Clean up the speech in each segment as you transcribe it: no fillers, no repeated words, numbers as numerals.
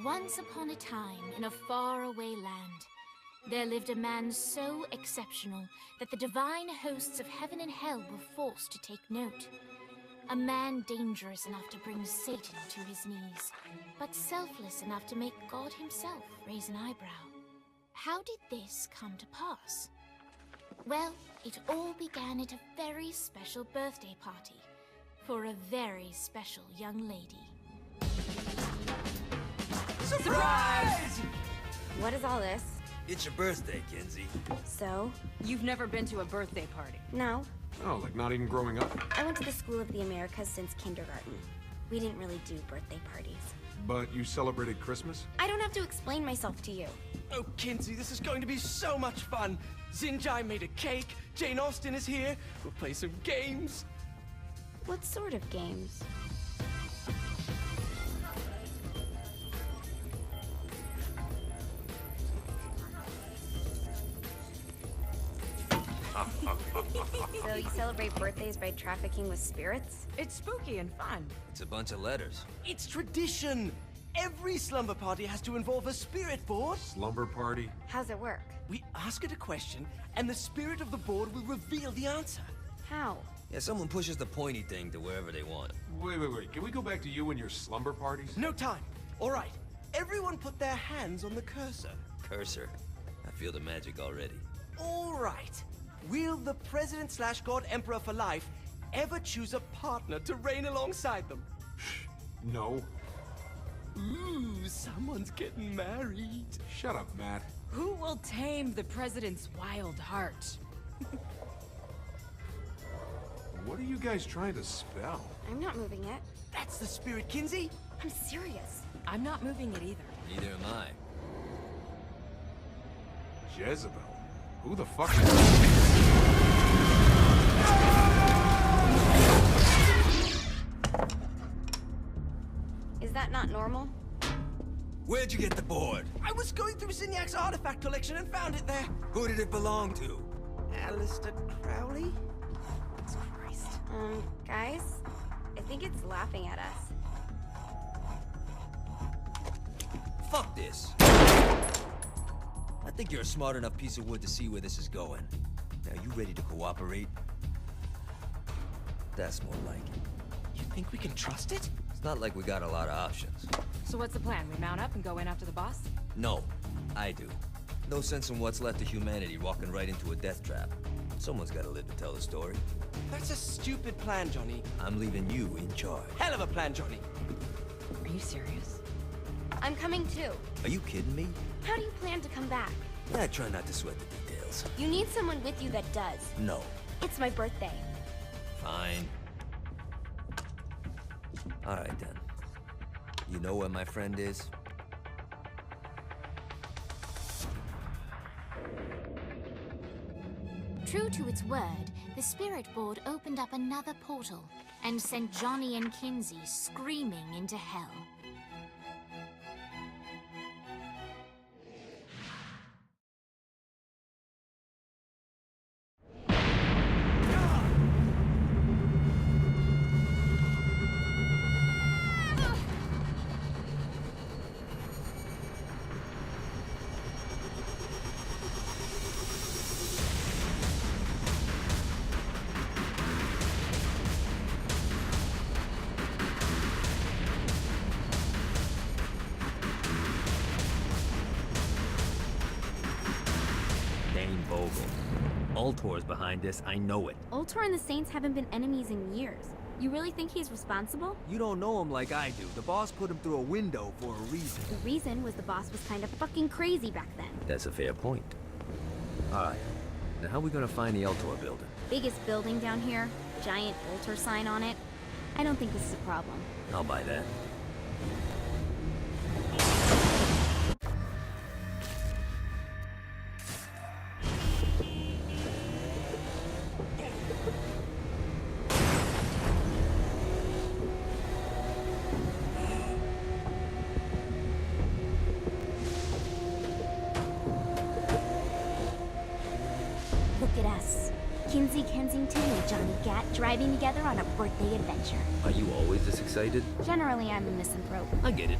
Once upon a time, in a faraway land, there lived a man so exceptional that the divine hosts of heaven and hell were forced to take note. A man dangerous enough to bring Satan to his knees, but selfless enough to make God himself raise an eyebrow. How did this come to pass? Well, it all began at a very special birthday party for a very special young lady. Surprise! What is all this? It's your birthday, Kinsey. So? You've never been to a birthday party? No. Oh, like not even growing up? I went to the School of the Americas since kindergarten. We didn't really do birthday parties. But you celebrated Christmas? I don't have to explain myself to you. Oh, Kinsey, this is going to be so much fun. Xinjai made a cake, Jane Austen is here, we'll play some games. What sort of games? So you celebrate birthdays by trafficking with spirits? It's spooky and fun. It's a bunch of letters. It's tradition. Every slumber party has to involve a spirit board. Slumber party? How's it work? We ask it a question, and the spirit of the board will reveal the answer. How? Yeah, someone pushes the pointy thing to wherever they want. Wait. Can we go back to you and your slumber parties? No time. All right. Everyone put their hands on the cursor. Cursor. I feel the magic already. All right. Will the President/God Emperor for life ever choose a partner to reign alongside them? No. Ooh, someone's getting married. Shut up, Matt. Who will tame the president's wild heart? What are you guys trying to spell? I'm not moving it. That's the spirit, Kinsey. I'm serious. I'm not moving it either. Neither am I. Jezebel? Who the fuck is... Is that not normal? Where'd you get the board? I was going through Signac's artifact collection and found it there. Who did it belong to? Aleister Crowley? Christ. Guys? I think it's laughing at us. Fuck this. I think you're a smart enough piece of wood to see where this is going. Now, you ready to cooperate? That's more like it. You think we can trust it? It's not like we got a lot of options. So what's the plan? We mount up and go in after the boss? No, I do. No sense in what's left of humanity walking right into a death trap. Someone's gotta live to tell the story. That's a stupid plan, Johnny. I'm leaving you in charge. Hell of a plan, Johnny. Are you serious? I'm coming too. Are you kidding me? How do you plan to come back? I try not to sweat the details. You need someone with you that does. No. It's my birthday. Fine. Alright then. You know where my friend is? True to its word, the spirit board opened up another portal and sent Johnny and Kinsey screaming into hell. Ultor's behind this, I know it. Ultor and the Saints haven't been enemies in years. You really think he's responsible? You don't know him like I do. The boss put him through a window for a reason. The reason was the boss was kind of fucking crazy back then. That's a fair point. Alright. Now how are we gonna find the Ultor building? Biggest building down here, giant Ultor sign on it. I don't think this is a problem. I'll buy that. Look at us. Kinsey Kensington and Johnny Gat driving together on a birthday adventure. Are you always this excited? Generally, I'm a misanthrope. I get it.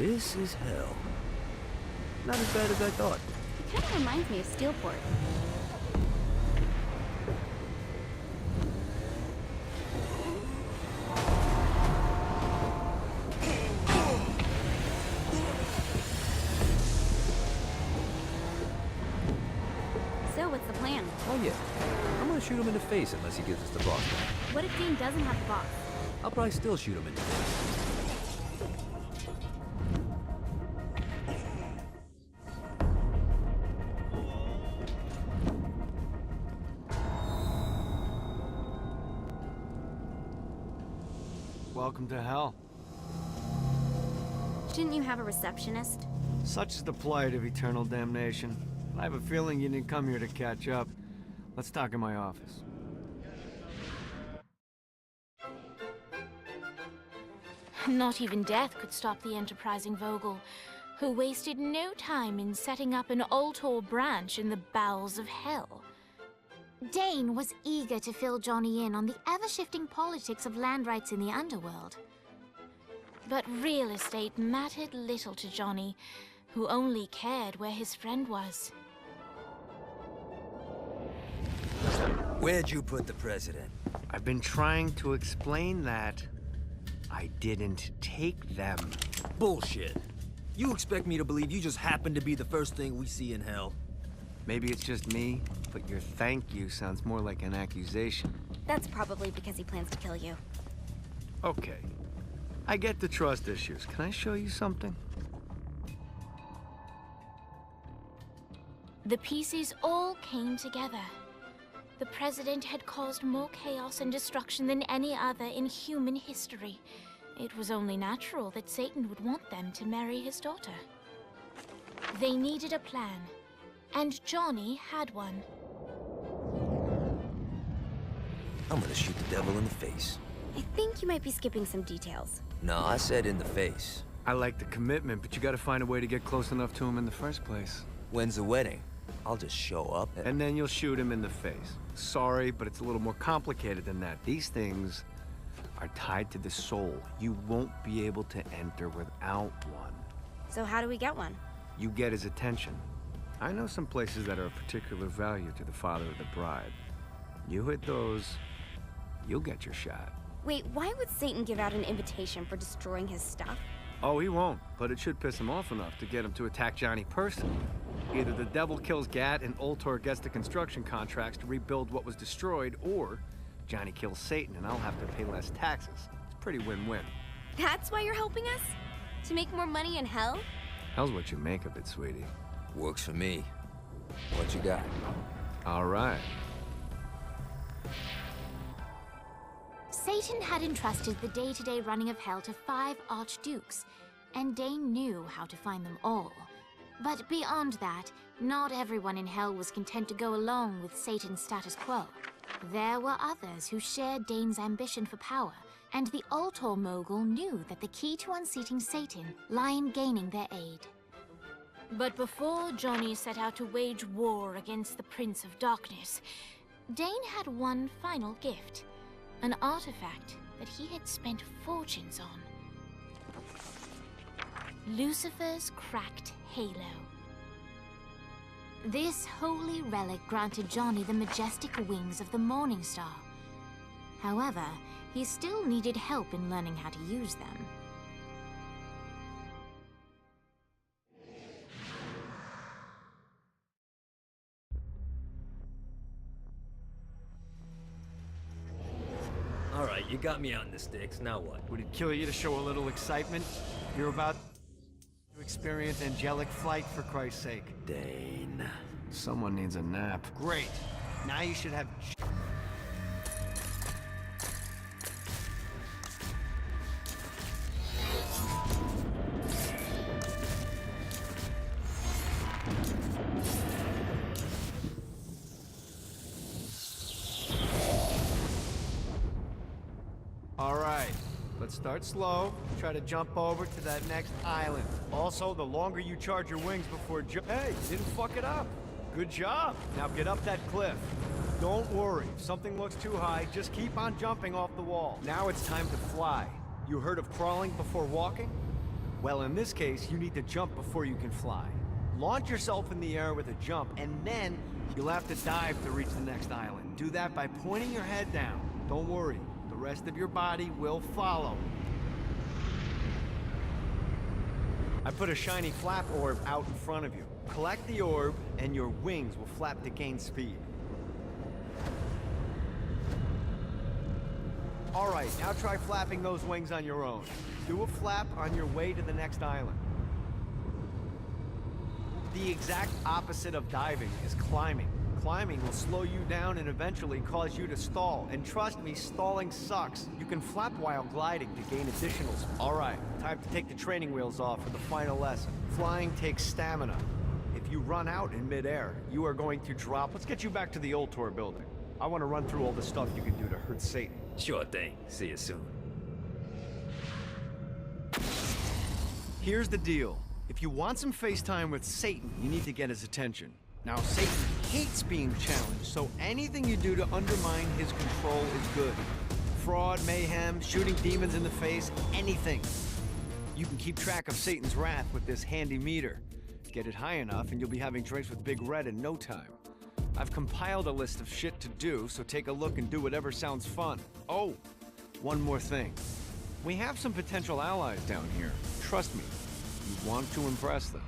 this is hell. Not as bad as I thought. It kind of reminds me of Steelport. So, what's the plan? Oh yeah. I'm gonna shoot him in the face unless he gives us the boss back. What if Dane doesn't have the box? I'll probably still shoot him in the face. Welcome to hell. Shouldn't you have a receptionist? Such is the plight of eternal damnation. I have a feeling you didn't come here to catch up. Let's talk in my office. Not even death could stop the enterprising Vogel, who wasted no time in setting up an Ultor branch in the bowels of hell. Dane was eager to fill Johnny in on the ever-shifting politics of land rights in the underworld. But real estate mattered little to Johnny, who only cared where his friend was. Where'd you put the president? I've been trying to explain that. I didn't take them. Bullshit. You expect me to believe you just happened to be the first thing we see in hell? Maybe it's just me, but your thank you sounds more like an accusation. That's probably because he plans to kill you. Okay. I get the trust issues. Can I show you something? The pieces all came together. The president had caused more chaos and destruction than any other in human history. It was only natural that Satan would want them to marry his daughter. They needed a plan, and Johnny had one. I'm gonna shoot the devil in the face. I think you might be skipping some details. No, I said in the face. I like the commitment, but you gotta find a way to get close enough to him in the first place. When's the wedding? I'll just show up And then you'll shoot him in the face. Sorry, but it's a little more complicated than that. These things are tied to the soul. You won't be able to enter without one. So how do we get one? You get his attention. I know some places that are of particular value to the father of the bride. You hit those, you'll get your shot. Wait, why would Satan give out an invitation for destroying his stuff? Oh, he won't, but it should piss him off enough to get him to attack Johnny personally. Either the devil kills Gat and Ultor gets the construction contracts to rebuild what was destroyed, or Johnny kills Satan and I'll have to pay less taxes. It's pretty win-win. That's why you're helping us? To make more money in hell? Hell's what you make of it, sweetie. Works for me. What you got? All right. Satan had entrusted the day-to-day running of hell to 5 archdukes, and Dane knew how to find them all. But beyond that, not everyone in hell was content to go along with Satan's status quo. There were others who shared Dane's ambition for power, and the Ultor mogul knew that the key to unseating Satan lay in gaining their aid. But before Johnny set out to wage war against the Prince of Darkness, Dane had one final gift, an artifact that he had spent fortunes on. Lucifer's cracked halo. This holy relic granted Johnny the majestic wings of the Morning Star. However, he still needed help in learning how to use them. All right, you got me out in the sticks. Now what? Would it kill you to show a little excitement? You're about to experience angelic flight, for Christ's sake. Dane. Someone needs a nap. Great. Now you should have... All right, let's start slow. Try to jump over to that next island. Also, the longer you charge your wings before Hey, didn't fuck it up. Good job. Now get up that cliff. Don't worry, if something looks too high, just keep on jumping off the wall. Now it's time to fly. You heard of crawling before walking? Well, in this case, you need to jump before you can fly. Launch yourself in the air with a jump, and then you'll have to dive to reach the next island. Do that by pointing your head down. Don't worry, the rest of your body will follow. I put a shiny flap orb out in front of you. Collect the orb, and your wings will flap to gain speed. All right, now try flapping those wings on your own. Do a flap on your way to the next island. The exact opposite of diving is climbing. Climbing will slow you down and eventually cause you to stall. And trust me, stalling sucks. You can flap while gliding to gain additional speed. All right, time to take the training wheels off for the final lesson. Flying takes stamina. If you run out in midair, you are going to drop. Let's get you back to the old tour building. I want to run through all the stuff you can do to hurt Satan. Sure thing. See you soon. Here's the deal. If you want some FaceTime with Satan, you need to get his attention. Now, Satan hates being challenged, so anything you do to undermine his control is good. Fraud, mayhem, shooting demons in the face, anything. You can keep track of Satan's wrath with this handy meter. Get it high enough and you'll be having drinks with Big Red in no time. I've compiled a list of shit to do, so take a look and do whatever sounds fun. Oh, one more thing. We have some potential allies down here. Trust me, you want to impress them.